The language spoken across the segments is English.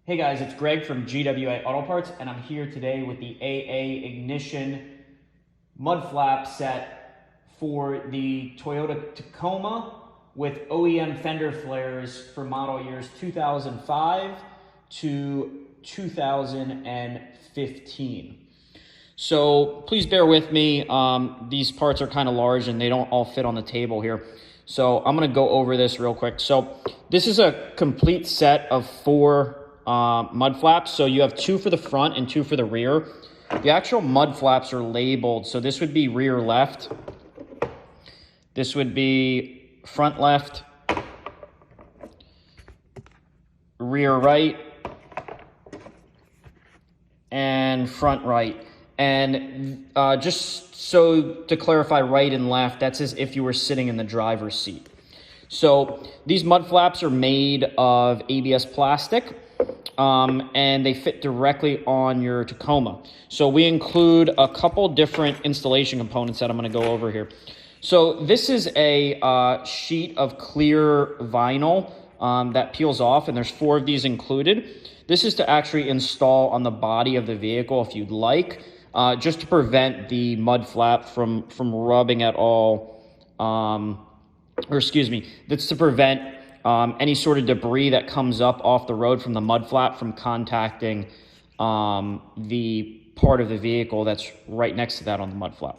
Hey guys, it's Greg from GWA Auto Parts, and I'm here today with the AA Ignition mud flap set for the Toyota Tacoma with OEM fender flares for model years 2005 to 2015. So please bear with me. These parts are kind of large and they don't all fit on the table here. So I'm going to go over this real quick. So this is a complete set of 4 mud flaps. So you have 2 for the front and 2 for the rear. The actual mud flaps are labeled. So this would be rear left. This would be front left, rear right, and front right. And just so to clarify, right and left, that's as if you were sitting in the driver's seat. So these mud flaps are made of ABS plastic. And they fit directly on your Tacoma. So we include a couple different installation components that I'm going to go over here. So this is a sheet of clear vinyl that peels off, and there's 4 of these included. This is to actually install on the body of the vehicle if you'd like, just to prevent the mud flap from rubbing at all, that's to prevent any sort of debris that comes up off the road from the mud flap from contacting the part of the vehicle that's right next to that on the mud flap.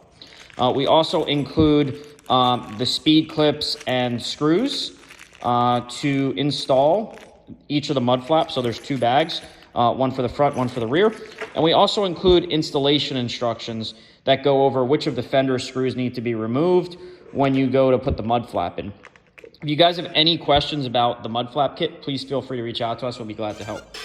We also include the speed clips and screws to install each of the mud flaps. So there's 2 bags, one for the front, one for the rear. And we also include installation instructions that go over which of the fender screws need to be removed when you go to put the mud flap in. If you guys have any questions about the mud flap kit, please feel free to reach out to us. We'll be glad to help.